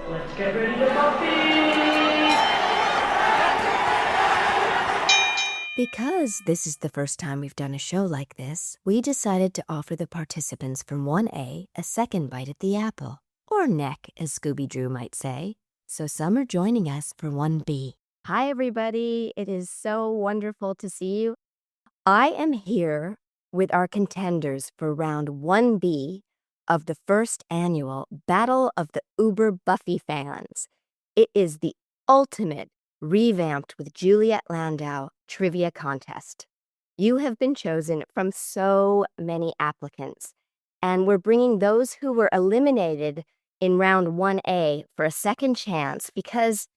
Let's get ready to Buffy! Because this is the first time we've done a show like this, we decided to offer the participants from 1A a second bite at the apple, or neck, as Scooby-Drew might say. So some are joining us for 1B. Hi, everybody. It is so wonderful to see you. I am here with our contenders for round 1B of the first annual Battle of the Uber Buffy fans. It is the ultimate Re-Vamped with Juliet Landau trivia contest. You have been chosen from so many applicants, and we're bringing those who were eliminated in round 1A for a second chance because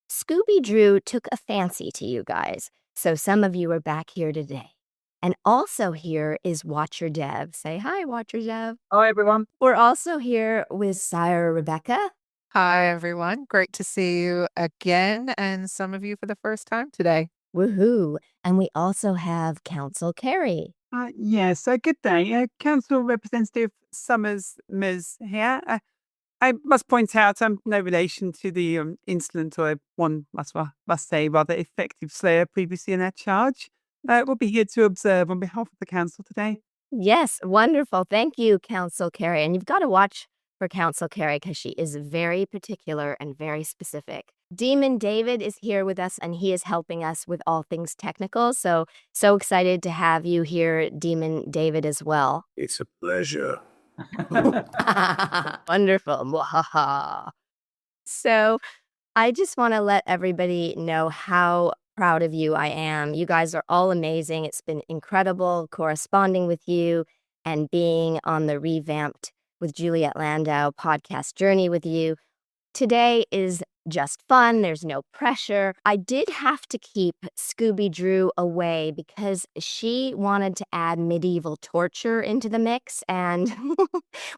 Scooby-Drew took a fancy to you guys, so some of you are back here today. And also here is Watcher Dev. Say hi, Watcher Dev. Hi, everyone. We're also here with Sire Rebecca. Hi, everyone. Great to see you again, and some of you for the first time today. Woohoo. And we also have Council Kerri. So good day. Council Representative Summers Ms. here. I must point out I'm no relation to the insolent, or one must say, rather effective slayer previously in that charge. We'll be here to observe on behalf of the council today. Yes, wonderful. Thank you, Council Kerri. And you've got to watch for Council Kerri because she is very particular and very specific. Demon David is here with us, and he is helping us with all things technical. So excited to have you here, Demon David, as well. It's a pleasure. Wonderful. Mwahaha. So I just want to let everybody know how proud of you I am. You guys are all amazing. It's been incredible corresponding with you and being on the Re-Vamped with Juliet Landau podcast journey with you. Today is just fun. There's no pressure. I did have to keep Scooby-Drew away because she wanted to add medieval torture into the mix, and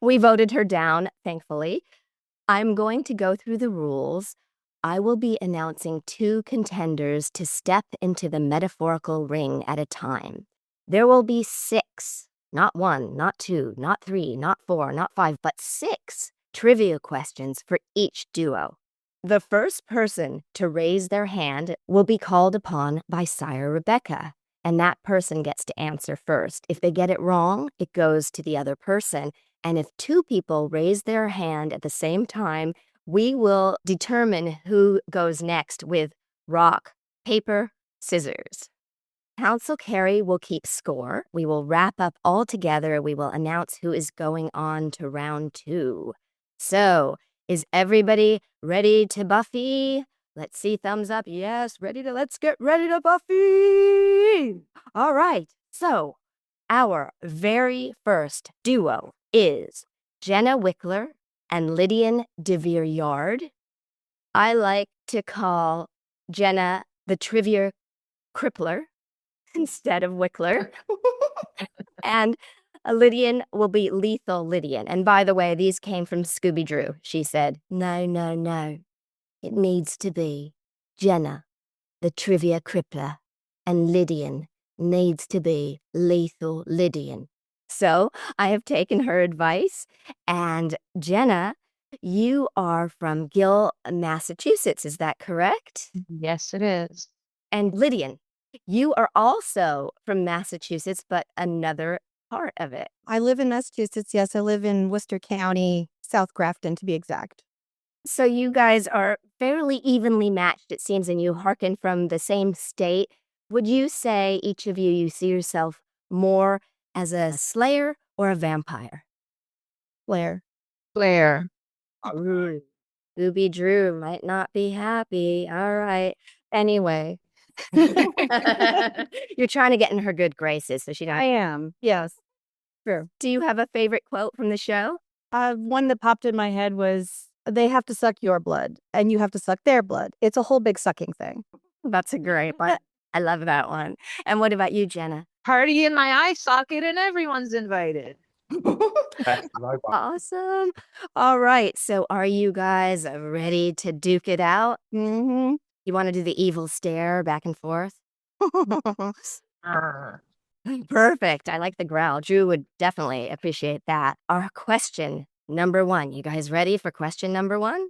we voted her down, thankfully. I'm going to go through the rules. I will be announcing 2 contenders to step into the metaphorical ring at a time. There will be 6, not 1, not 2, not 3, not 4, not 5, but 6 trivia questions for each duo. The first person to raise their hand will be called upon by Sire Rebecca, and that person gets to answer first. If they get it wrong, it goes to the other person. And if 2 people raise their hand at the same time, we will determine who goes next with rock, paper, scissors. Council Kerri will keep score. We will wrap up all together. We will announce who is going on to round 2. So, is everybody ready to Buffy? Let's see, thumbs up. Yes, let's get ready to Buffy. All right. So, our very first duo is Jenna Wickler and Lydian DeVere-Yard. I like to call Jenna the trivia crippler instead of Wickler. And Lydian will be Lethal Lydian. And by the way, these came from Scooby-Drew. She said, no. It needs to be Jenna, the trivia crippler, and Lydian needs to be Lethal Lydian. So I have taken her advice. And Jenna, you are from Gill, Massachusetts. Is that correct? Yes, it is. And Lydian, you are also from Massachusetts, but another part of it. I live in Massachusetts. Yes, I live in Worcester County, South Grafton, to be exact. So you guys are fairly evenly matched, it seems, and you hearken from the same state. Would you say, each of you see yourself more as a slayer or a vampire? Blair. Blair. Scooby-Drew might not be happy. All right. Anyway. You're trying to get in her good graces, so she I am. Yes. True. Do you have a favorite quote from the show? One that popped in my head was, they have to suck your blood and you have to suck their blood. It's a whole big sucking thing. That's a great one. I love that one. And what about you, Jenna? Party in my eye socket, and everyone's invited. Awesome. All right. So are you guys ready to duke it out? Mm-hmm. You want to do the evil stare back and forth? Perfect. I like the growl. Drew would definitely appreciate that. Our question number 1. You guys ready for question number 1?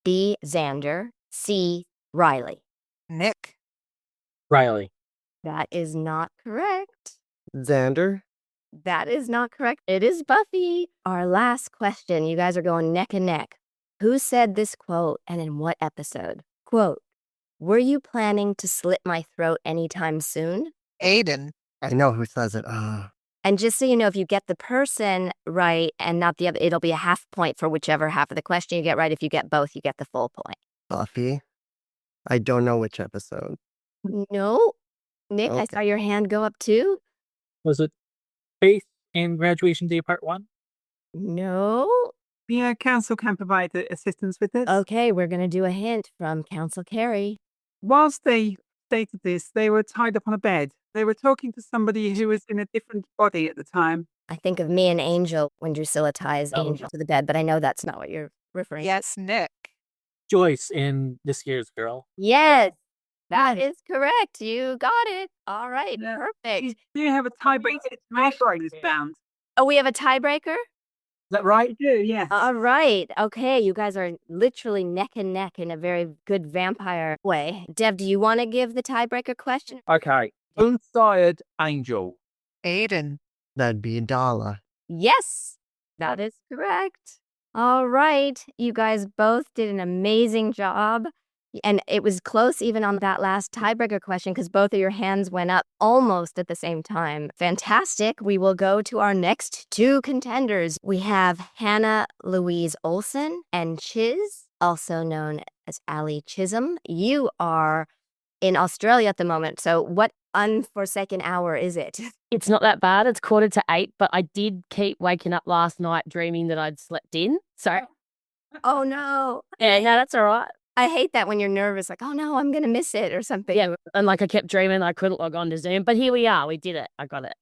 B. Xander, C. Riley. Nick. Riley. That is not correct. Xander. That is not correct. It is Buffy. Our last question. You guys are going neck and neck. Who said this quote and in what episode? Quote, "Were you planning to slit my throat anytime soon?" Aiden. I know who says it. And just so you know, if you get the person right and not the other, it'll be a half point for whichever half of the question you get right. If you get both, you get the full point. Buffy. I don't know which episode. No. Nick, I Okay. saw your hand go up too. Was it Faith in Graduation Day Part 1? No. The council can provide assistance with this. Okay, we're going to do a hint from Council Kerri. Whilst they stated this, they were tied up on a bed. They were talking to somebody who was in a different body at the time. I think of me and Angel when Drusilla ties Oh. Angel to the bed, but I know that's not what you're referring to. Yes, Nick. Joyce in This Year's Girl. Yes, that is correct. You got it. All right, Yeah. perfect. Do you have a tiebreaker to this bound? Oh, we have a tiebreaker? Is that right? You do, yes. All right. Okay, you guys are literally neck and neck in a very good vampire way. Dev, do you want to give the tiebreaker question? Okay. Unsired Angel. Aiden. That'd be Dala. Yes, that is correct. All right. You guys both did an amazing job. And it was close even on that last tiebreaker question because both of your hands went up almost at the same time. Fantastic. We will go to our next two contenders. We have Hannah Louise Olson and Chiz, also known as Allie Chisholm. You are in Australia at the moment. So what unforsaken hour is it? It's not that bad. It's 7:45, but I did keep waking up last night dreaming that I'd slept in. So, Oh, no. yeah, that's all right. I hate that when you're nervous, like, oh, no, I'm going to miss it or something. Yeah, and like I kept dreaming I couldn't log on to Zoom, but here we are. We did it. I got it.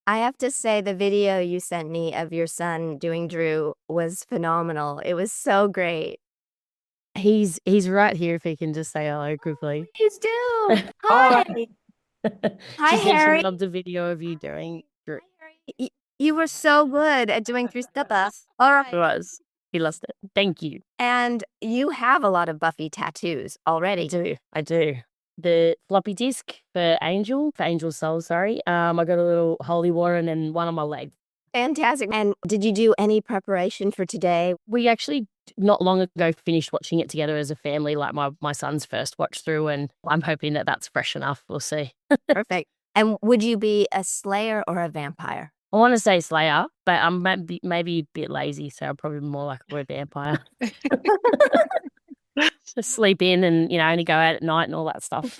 I have to say the video you sent me of your son doing Drew was phenomenal. It was so great. He's right here if he can just say hello quickly. Please do. Hi. Hi, She said Harry. she loved the video of you doing Drew. You were so good at doing Drew Steppa. All He right. was. He lost it. Thank you. And you have a lot of Buffy tattoos already. I do. The floppy disk for Angel's Soul, sorry. I got a little holy water and then one on my leg. Fantastic. And did you do any preparation for today? We actually not long ago finished watching it together as a family, like my son's first watch through, and I'm hoping that that's fresh enough. We'll see. Perfect. And would you be a Slayer or a vampire? I want to say Slayer, but I'm maybe a bit lazy, so I'm probably more like a vampire. Just sleep in and, only go out at night and all that stuff.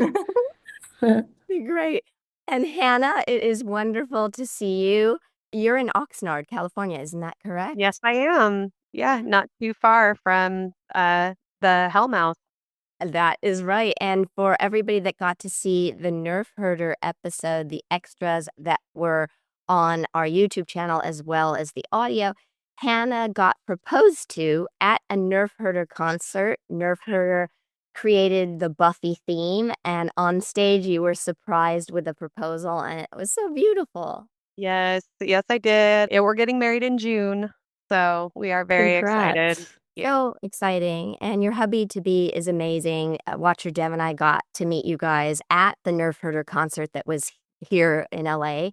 Great. And Hannah, it is wonderful to see you. You're in Oxnard, California, isn't that correct? Yes, I am. Yeah, not too far from the Hellmouth. That is right. And for everybody that got to see the Nerf Herder episode, the extras that were on our YouTube channel as well as the audio, Hannah got proposed to at a Nerf Herder concert. Nerf Herder created the Buffy theme, and on stage you were surprised with the proposal, and it was so beautiful. Yes, I did. Yeah, we're getting married in June, so we are very excited. Congrats. So exciting. And your hubby-to-be is amazing. Watcher Dev and I got to meet you guys at the Nerf Herder concert that was here in LA.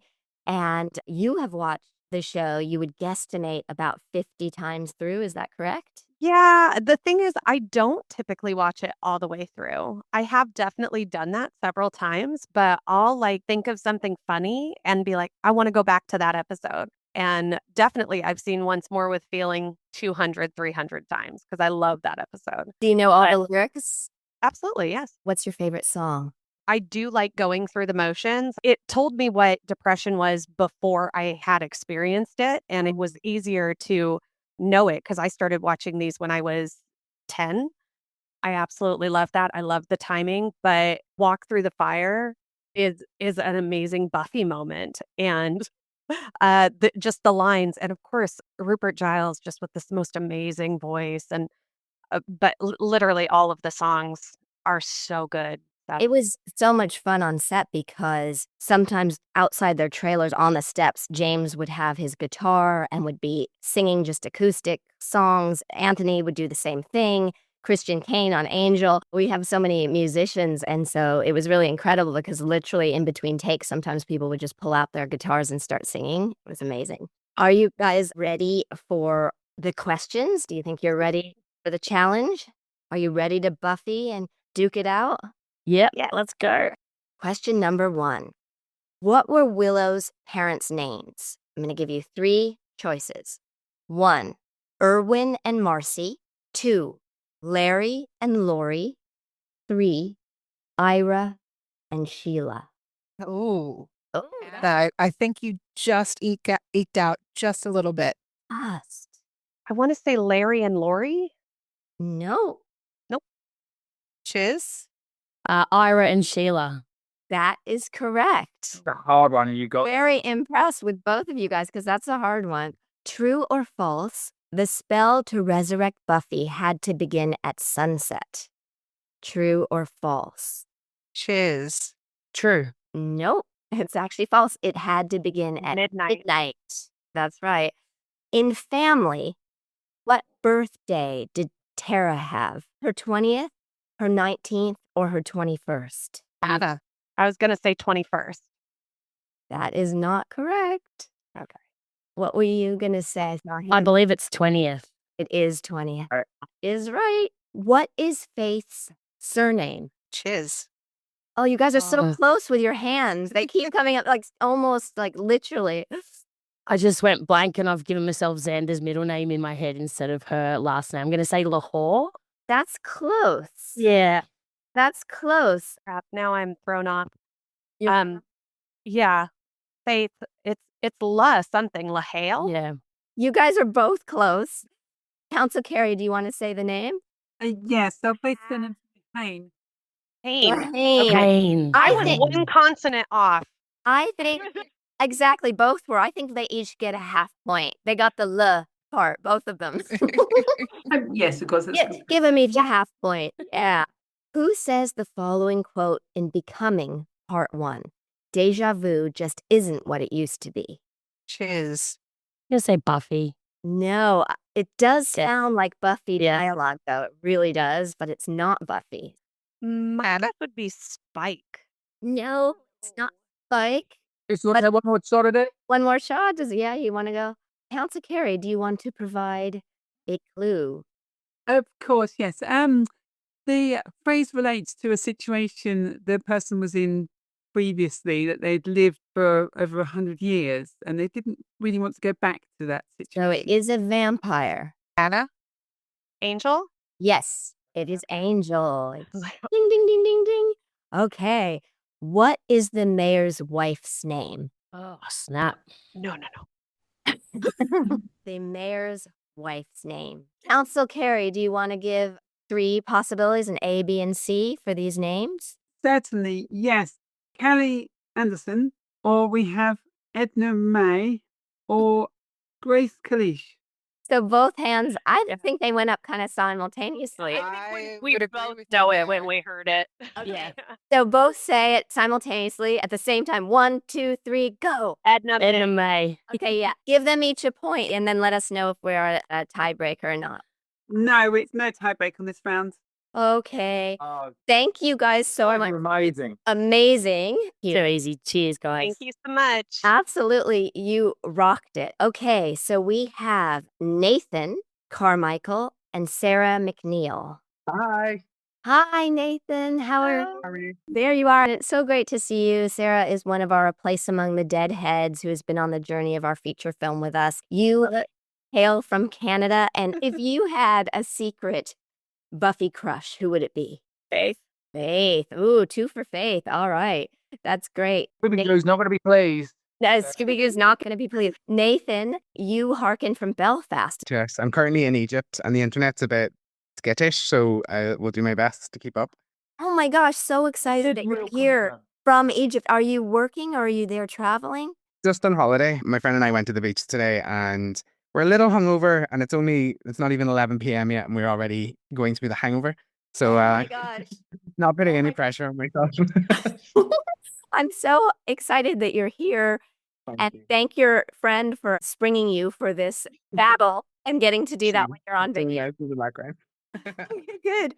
And you have watched the show, you would guesstimate about 50 times through. Is that correct? Yeah, the thing is, I don't typically watch it all the way through. I have definitely done that several times, but I'll think of something funny and be like, I want to go back to that episode. And definitely I've seen Once More with Feeling 200, 300 times because I love that episode. Do you know all the lyrics? Absolutely, yes. What's your favorite song? I do like going through the motions. It told me what depression was before I had experienced it, and it was easier to know it because I started watching these when I was 10. I absolutely love that. I love the timing, but Walk Through the Fire is an amazing Buffy moment, and just the lines, and of course Rupert Giles just with this most amazing voice, and but literally all of the songs are so good. It was so much fun on set because sometimes outside their trailers on the steps, James would have his guitar and would be singing just acoustic songs. Anthony would do the same thing. Christian Kane on Angel. We have so many musicians, and so it was really incredible because literally in between takes, sometimes people would just pull out their guitars and start singing. It was amazing. Are you guys ready for the questions? Do you think you're ready for the challenge? Are you ready to Buffy and duke it out? Yep, let's go. Question number 1. What were Willow's parents' names? I'm going to give you 3 choices. 1, Erwin and Marcy. 2, Larry and Lori. 3, Ira and Sheila. Ooh. Oh, I think you just eked out just a little bit. fast. I want to say Larry and Lori. No, Chiz? Ira and Sheila. that is correct. The hard one you got. Very impressed with both of you guys because that's a hard one. True or false? The spell to resurrect Buffy had to begin at sunset. True or false? Chiz. True. Nope, it's actually false. It had to begin at midnight. That's right. In family, what birthday did Tara have? Her 20th, her 19th, or her 21st? Anna. I was going to say 21st. That is not correct. Okay. What were you going to say? I believe it's 20th. It is 20th. Right. Is right. What is Faith's surname? Chiz. Oh, you guys are so Oh. close with your hands. They keep coming up like almost like literally. I just went blank and I've given myself Xander's middle name in my head instead of her last name. I'm going to say Lahore. That's close. Yeah. That's close. Crap, now I'm thrown off. Yeah. Yeah. Faith, it's La something. LaHale? Yeah. You guys are both close. Council Kerri, do you want to say the name? Yes, so Faith's surname is Payne. Pain. Pain. I I was think- one consonant off. I think exactly both were. I think they each get a half point. They got the L part, both of them. Yes, of course. Yeah, give them each a half point. Yeah. Who says the following quote in Becoming Part 1? Deja vu just isn't what it used to be. Chiz. I'm going to say Buffy. No, it does sound like Buffy Yeah. dialogue, though. It really does, but it's not Buffy. My Anna? guess would be Spike. No, it's not Spike. It's not one more shot at it. One more shot? Yeah, you want to go? Council Kerri, do you want to provide a clue? Of course, yes. The phrase relates to a situation the person was in previously that they'd lived for over 100 years and they didn't really want to go back to that situation. So it is a vampire. Anna? Angel? Yes, it is Angel. It's ding, ding, ding, ding, ding. Okay. What is the mayor's wife's name? Oh, snap. No. The mayor's wife's name. Council Kerri, do you want to give 3 possibilities, an A, B, and C for these names? Certainly, yes. Kelly Anderson, or we have Edna May, or Grace Kalish. So both hands, I think they went up kind of simultaneously. We would agree both with know you it when there. we heard it. Yeah. So both say it simultaneously at the same time. 1, 2, 3, go. Edna. Edna May. Okay, yeah. Give them each a point and then let us know if we're a tiebreaker or not. No, it's no tiebreak on this round. Okay. Oh, Thank you guys so much. amazing. Amazing. So easy. Cheers, guys. Thank you so much. Absolutely. You rocked it. Okay, so we have Nathan Carmichael and Sarah McNeil. Hi. Hi, Nathan. How are you? There you are. And it's so great to see you. Sarah is one of our Place Among the Dead heads who has been on the journey of our feature film with us. You hail from Canada. And if you had a secret Buffy crush, who would it be? Faith. Faith. Ooh, 2 for Faith. All right. That's great. Scooby-Doo's not going to be pleased. Scooby-Doo's not going to be pleased. Nathan, you hearken from Belfast. Yes, I'm currently in Egypt and the internet's a bit skittish, so I will do my best to keep up. Oh my gosh, so excited that you're here from Egypt. Are you working or are you there traveling? Just on holiday, my friend and I went to the beach today and we're a little hungover and it's not even 11 p.m. yet and we're already going through the hangover. So Oh my gosh. not putting any pressure on myself. I'm so excited that you're here. And you. thank your friend for springing you for this battle and getting to do that when you're on Doing vacation. out in the background. Good.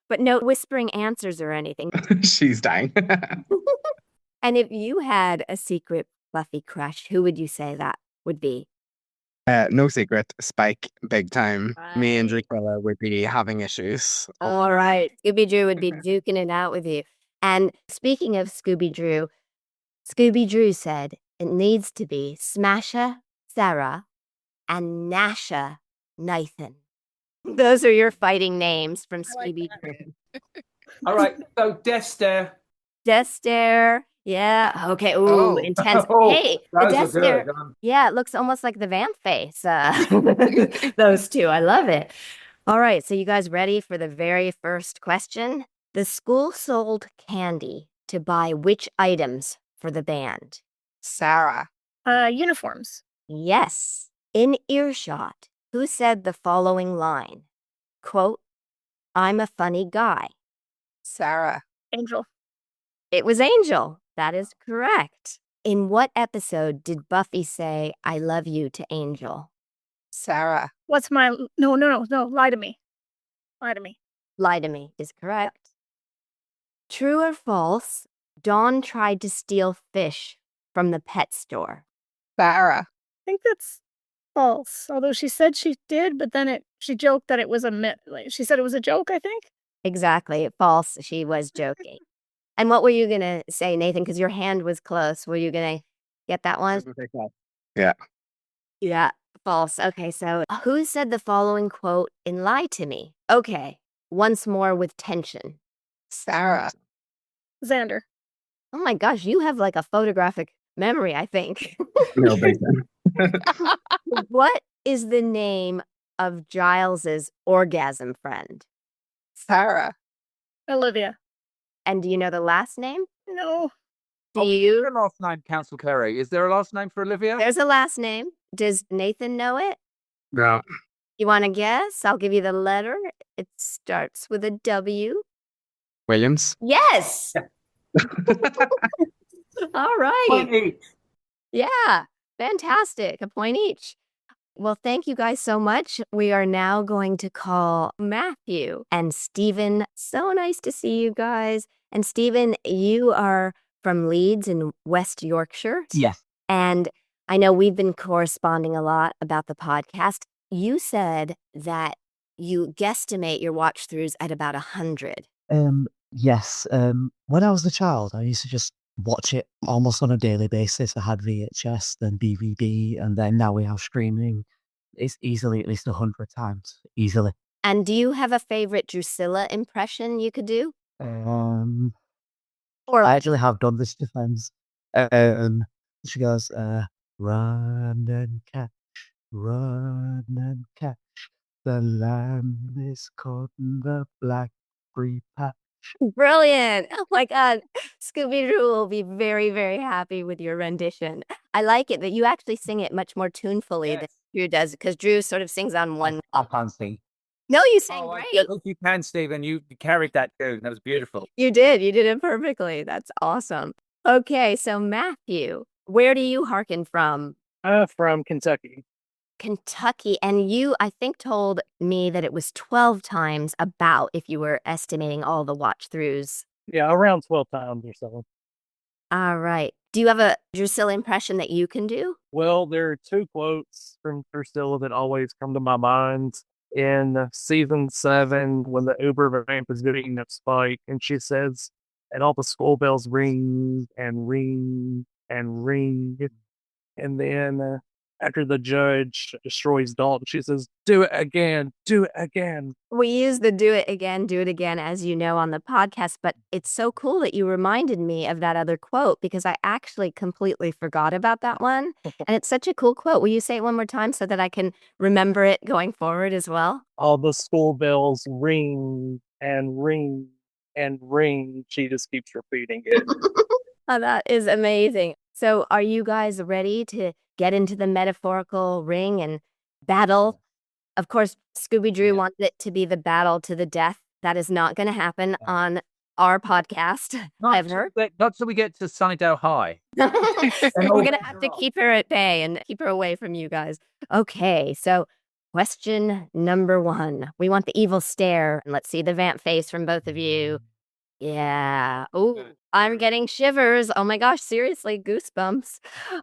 But no whispering answers or anything. She's dying. And if you had a secret Buffy crush, who would you say that would be? No secret, Spike, big time. Me and Right. Dracula would be having issues. All right. Scooby Drew would be duking it out with you. And speaking of Scooby Drew said it needs to be Smasher Sarah and Nasha Nathan. Those are your fighting names from Scooby Drew. All right. So Death Stare. Death Stare. Yeah. Okay. Ooh, Oh. intense. Oh, Hey, the those Death are Stare. good. Yeah, it looks almost like the vamp face. Those two. I love it. All right. So you guys ready for the very first question? The school sold candy to buy which items for the band? Sarah. Uniforms. Yes. In earshot, who said the following line? Quote, I'm a funny guy. Sarah. Angel. It was Angel. That is correct. In what episode did Buffy say, I love you to Angel? Sarah. What's my... No. Lie to me. Lie to me. Lie to me is correct. True or false, Dawn tried to steal fish from the pet store. Sarah. I think that's false. Although she said she did, but then she joked that it was a myth. Like, she said it was a joke, I think. Exactly. False. She was joking. And what were you going to say, Nathan? Because your hand was close. Were you going to get that one? Yeah. Yeah. False. Okay. So who said the following quote in Lie to Me? Okay. Once more with tension. Sarah. Xander. Oh my gosh. You have like a photographic memory, I think. No, big time. What is the name of Giles's orgasm friend? Sarah. Olivia. And do you know the last name? No. Do Is you? there a last name, Council Kerri? Is there a last name for Olivia? There's a last name. Does Nathan know it? No. You want to guess? I'll give you the letter. It starts with a W. Williams. Yes. All right. Point each. Yeah. Fantastic. A point each. Well, thank you guys so much. We are now going to call Matthew and Stephen. So nice to see you guys. And Stephen, you are from Leeds in West Yorkshire. Yes. And I know we've been corresponding a lot about the podcast. You said that you guesstimate your watch throughs at about 100. Yes. When I was a child, I used to just watch it almost on a daily basis. I had VHS, then DVD, and then now we have streaming. It's easily at least 100 times. Easily. And do you have a favorite Drusilla impression you could do? Or I actually have done this to friends. She goes, run and catch, the lamb is caught in the blackberry patch. brilliant. Oh my God. Scooby-Doo will be very, very happy with your rendition. I like it that you actually sing it much more tunefully than Drew does, because Drew sort of sings on one. I can't sing. No, you sang Oh, I great. think you can, Stephen. You carried that tune. That was beautiful. You did. You did it perfectly. That's awesome. Okay, so Matthew, where do you hearken from? From Kentucky. Kentucky. And you, I think, told me that it was 12 times about if you were estimating all the watch throughs. Yeah, around 12 times or so. All right. Do you have a Drusilla impression that you can do? Well, there are two quotes from Drusilla that always come to my mind. In season 7, when the Uber vamp is beating up Spike, and she says, and all the school bells ring and ring and ring. And then after the judge destroys Dalton, she says, do it again, do it again. We use the do it again, as you know, on the podcast, but it's so cool that you reminded me of that other quote because I actually completely forgot about that one. And it's such a cool quote. Will you say it one more time so that I can remember it going forward as well? All the school bells ring and ring and ring. She just keeps repeating it. Oh, that is amazing. So are you guys ready to get into the metaphorical ring and battle? Of course, Scooby-Doo wanted it to be the battle to the death. That is not going to happen on our podcast, I've heard. Not till we get to Sunnydale High. We're going to have to keep her at bay and keep her away from you guys. Okay, so Question number 1. We want the evil stare. And let's see the vamp face from both of you. Yeah. Oh, I'm getting shivers. Oh my gosh, seriously, goosebumps.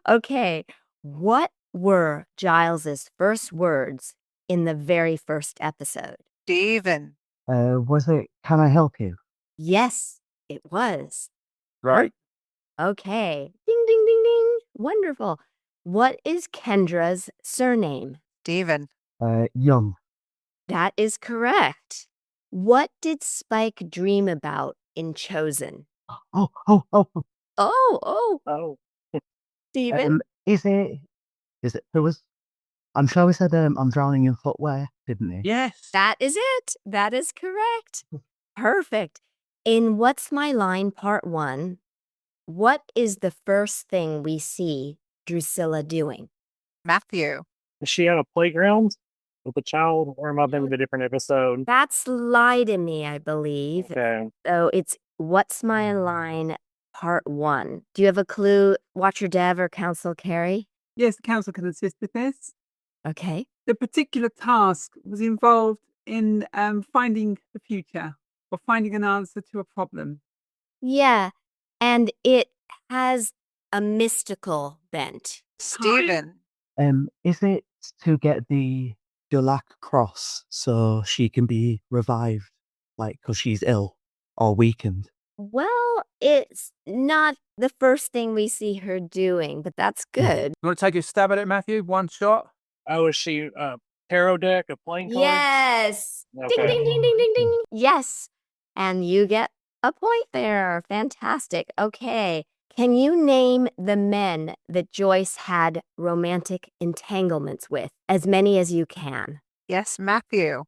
Okay. What were Giles's first words in the very first episode? Steven. Was it Can I Help You? Yes, it was. Right. Okay. Ding, ding, ding, ding. Wonderful. What is Kendra's surname? Steven. Young. That is correct. What did Spike dream about in Chosen? Oh. Oh. Steven? Is it who was? I'm sure we said I'm drowning in footwear, didn't he? Yes. That is it. That is correct. Perfect. In What's My Line Part 1, what is the first thing we see Drusilla doing? Matthew. Is she at a playground with a child, or am I thinking of a different episode? That's Lie to Me, I believe. Okay. So it's What's My Line Part 1. Do you have a clue, Watcher Dev or Counsel Kerri? Yes, the council can assist with this. Okay. The particular task was involved in finding the future or finding an answer to a problem. Yeah, and it has a mystical bent. Steven. Is it to get the Dulac cross so she can be revived, like because she's ill or weakened? Well, it's not the first thing we see her doing, but that's good. You want to take a stab at it, Matthew? One shot? Oh, is she tarot deck of playing cards? Yes. Okay. Ding, ding, ding, ding, ding, ding. Yes. And you get a point there. Fantastic. Okay. Can you name the men that Joyce had romantic entanglements with? As many as you can. Yes, Matthew.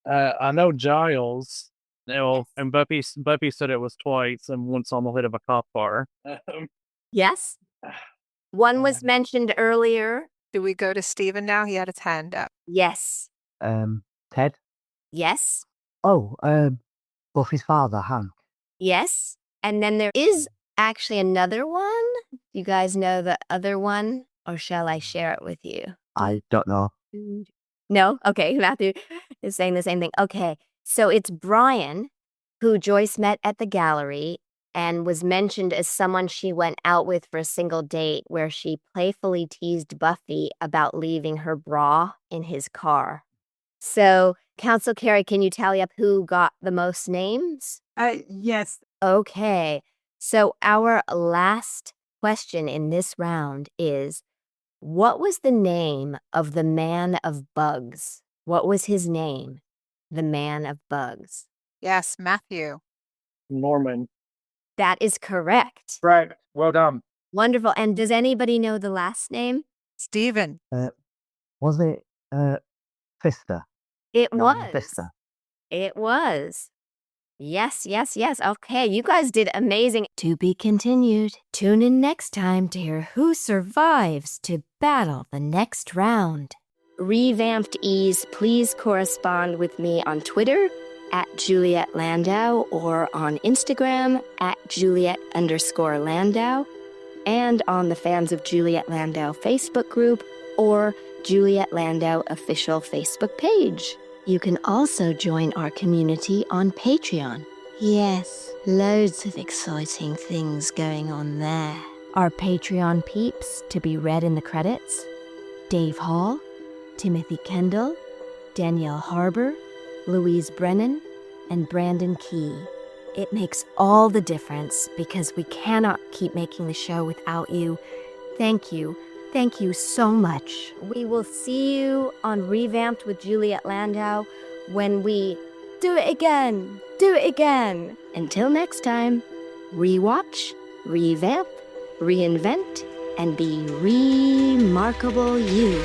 I know Giles. No, and Buffy said it was twice, and once on the hood of a cop car. Yes. One was mentioned earlier. Do we go to Steven now? He had his hand up. Yes. Ted? Yes. Oh, Buffy's father, Hank. Yes. And then there is actually another one. You guys know the other one? Or shall I share it with you? I don't know. No? Okay, Matthew is saying the same thing. Okay, so it's Brian, who Joyce met at the gallery and was mentioned as someone she went out with for a single date where she playfully teased Buffy about leaving her bra in his car. So, Counsel Kerri, can you tally up who got the most names? Yes. Okay, so our last question in this round is, what was the name of the man of bugs? What was his name? The man of bugs. Yes, Matthew. Norman. That is correct. Right. Well done. Wonderful. And does anybody know the last name? Steven. Was it Fister? It Norman was. Fister. It was. Yes. Okay, you guys did amazing. To be continued. Tune in next time to hear who survives to battle the next round. Revamped Ease, please correspond with me on Twitter at Juliet Landau or on Instagram at Juliet_Landau and on the Fans of Juliet Landau Facebook group or Juliet Landau official Facebook page. You can also join our community on Patreon. Yes, loads of exciting things going on there. Our Patreon peeps to be read in the credits: Dave Hall, Timothy Kendall, Danielle Harbour, Louise Brennan, and Brandon Key. It makes all the difference because we cannot keep making the show without you. Thank you. Thank you so much. We will see you on Revamped with Juliet Landau when we do it again. Until next time, rewatch, revamp, reinvent, and be remarkable you.